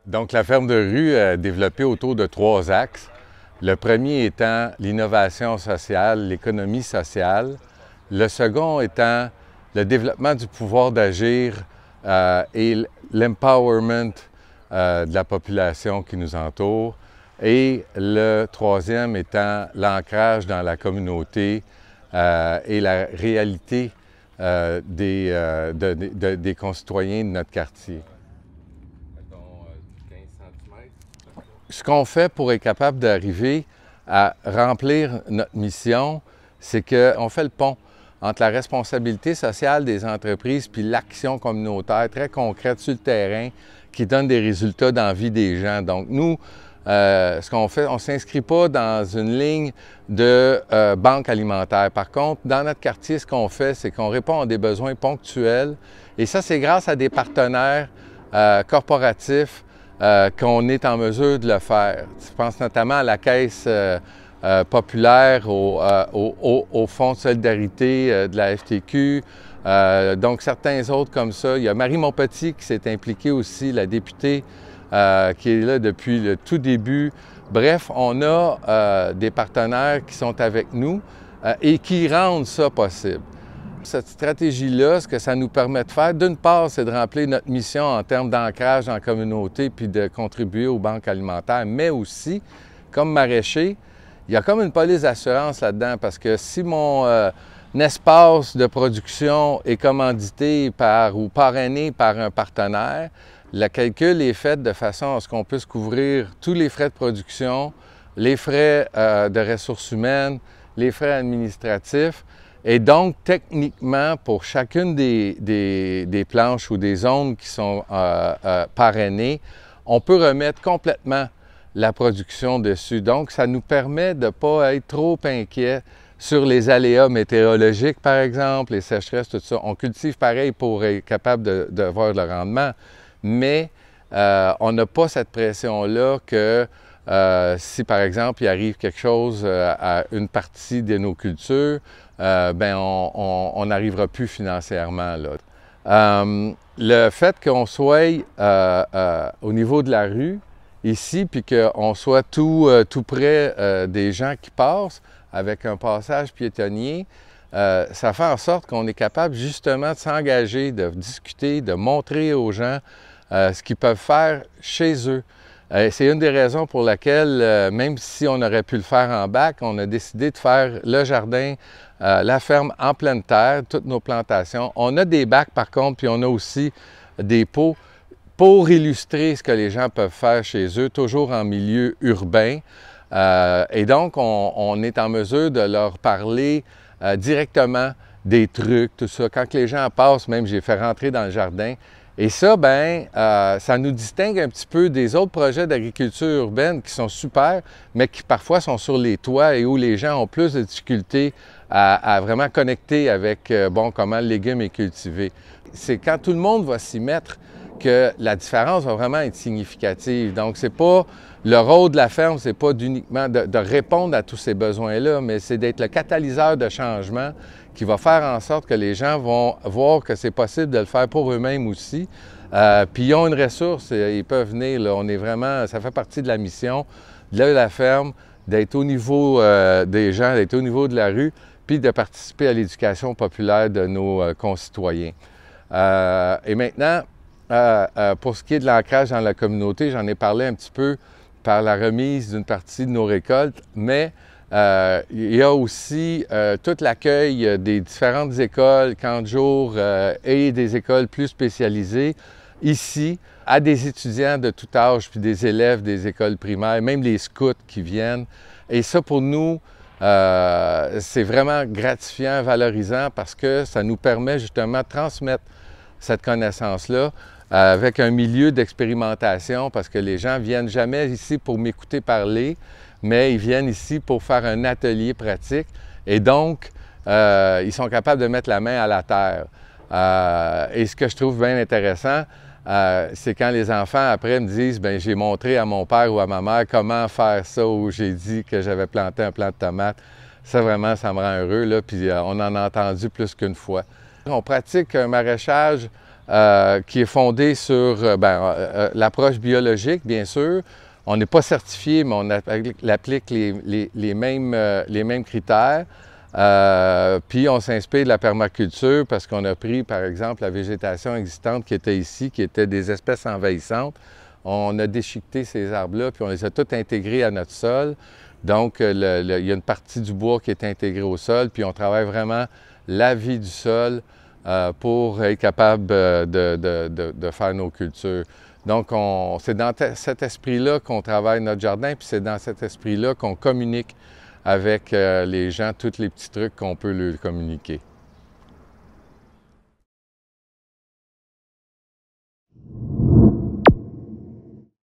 Donc, la ferme de rue est développée autour de 3 axes. Le premier étant l'innovation sociale, l'économie sociale. Le second étant le développement du pouvoir d'agir et l'empowerment de la population qui nous entoure. Et le troisième étant l'ancrage dans la communauté et la réalité des concitoyens de notre quartier. Ce qu'on fait pour être capable d'arriver à remplir notre mission, c'est qu'on fait le pont entre la responsabilité sociale des entreprises puis l'action communautaire très concrète sur le terrain qui donne des résultats dans la vie des gens. Donc nous, ce qu'on fait, on ne s'inscrit pas dans une ligne de banque alimentaire. Par contre, dans notre quartier, ce qu'on fait, c'est qu'on répond à des besoins ponctuels. Et ça, c'est grâce à des partenaires corporatifs qu'on est en mesure de le faire. Je pense notamment à la Caisse populaire, au Fonds de solidarité de la FTQ, donc certains autres comme ça. Il y a Marie Montpetit qui s'est impliquée aussi, la députée qui est là depuis le tout début. Bref, on a des partenaires qui sont avec nous et qui rendent ça possible. Cette stratégie-là, ce que ça nous permet de faire, d'une part, c'est de remplir notre mission en termes d'ancrage dans la communauté puis de contribuer aux banques alimentaires, mais aussi, comme maraîcher, il y a comme une police d'assurance là-dedans parce que si mon espace de production est commandité ou parrainé par un partenaire, le calcul est fait de façon à ce qu'on puisse couvrir tous les frais de production, les frais de ressources humaines, les frais administratifs. Et donc, techniquement, pour chacune des planches ou des zones qui sont parrainées, on peut remettre complètement la production dessus. Donc, ça nous permet de ne pas être trop inquiet sur les aléas météorologiques, par exemple, les sécheresses, tout ça. On cultive pareil pour être capable de voir le rendement, mais on n'a pas cette pression-là que si, par exemple, il arrive quelque chose à une partie de nos cultures, bien, on n'arrivera plus financièrement, là. Le fait qu'on soit au niveau de la rue, ici, puis qu'on soit tout près des gens qui passent, avec un passage piétonnier, ça fait en sorte qu'on est capable justement de s'engager, de discuter, de montrer aux gens ce qu'ils peuvent faire chez eux. C'est une des raisons pour laquelle, même si on aurait pu le faire en bac, on a décidé de faire le jardin, la ferme en pleine terre, toutes nos plantations. On a des bacs par contre, puis on a aussi des pots pour illustrer ce que les gens peuvent faire chez eux, toujours en milieu urbain. Et donc, on est en mesure de leur parler directement des trucs, tout ça. Quand les gens passent, même j'ai fait rentrer dans le jardin. Et ça, bien, ça nous distingue un petit peu des autres projets d'agriculture urbaine qui sont super, mais qui parfois sont sur les toits et où les gens ont plus de difficultés à vraiment connecter avec, comment le légume est cultivé. C'est quand tout le monde va s'y mettre que la différence va vraiment être significative. Donc, c'est pas le rôle de la ferme, c'est pas uniquement de répondre à tous ces besoins-là, mais c'est d'être le catalyseur de changement qui va faire en sorte que les gens vont voir que c'est possible de le faire pour eux-mêmes aussi. Puis ils ont une ressource, ils peuvent venir, là. On est vraiment, ça fait partie de la mission de la ferme, d'être au niveau des gens, d'être au niveau de la rue, puis de participer à l'éducation populaire de nos concitoyens. Et maintenant, pour ce qui est de l'ancrage dans la communauté, j'en ai parlé un petit peu par la remise d'une partie de nos récoltes, mais il y a aussi tout l'accueil des différentes écoles, camps de jour et des écoles plus spécialisées ici, à des étudiants de tout âge, puis des élèves des écoles primaires, même les scouts qui viennent. Et ça, pour nous, c'est vraiment gratifiant, valorisant, parce que ça nous permet justement de transmettre cette connaissance-là avec un milieu d'expérimentation, parce que les gens viennent jamais ici pour m'écouter parler, mais ils viennent ici pour faire un atelier pratique. Et donc, ils sont capables de mettre la main à la terre. Et ce que je trouve bien intéressant, c'est quand les enfants, après, me disent « bien, j'ai montré à mon père ou à ma mère comment faire ça » ou « j'ai dit que j'avais planté un plant de tomate ». Ça, vraiment, ça me rend heureux, là, puis on en a entendu plus qu'une fois. On pratique un maraîchage qui est fondée sur l'approche biologique, bien sûr. On n'est pas certifié, mais on applique les mêmes critères. Puis on s'inspire de la permaculture parce qu'on a pris, par exemple, la végétation existante qui était ici, qui était des espèces envahissantes. On a déchiqueté ces arbres-là, puis on les a tous intégrés à notre sol. Donc, il y a une partie du bois qui est intégrée au sol, puis on travaille vraiment la vie du sol pour être capable de faire nos cultures. Donc, c'est dans cet esprit-là qu'on travaille notre jardin, puis c'est dans cet esprit-là qu'on communique avec les gens, tous les petits trucs qu'on peut leur communiquer.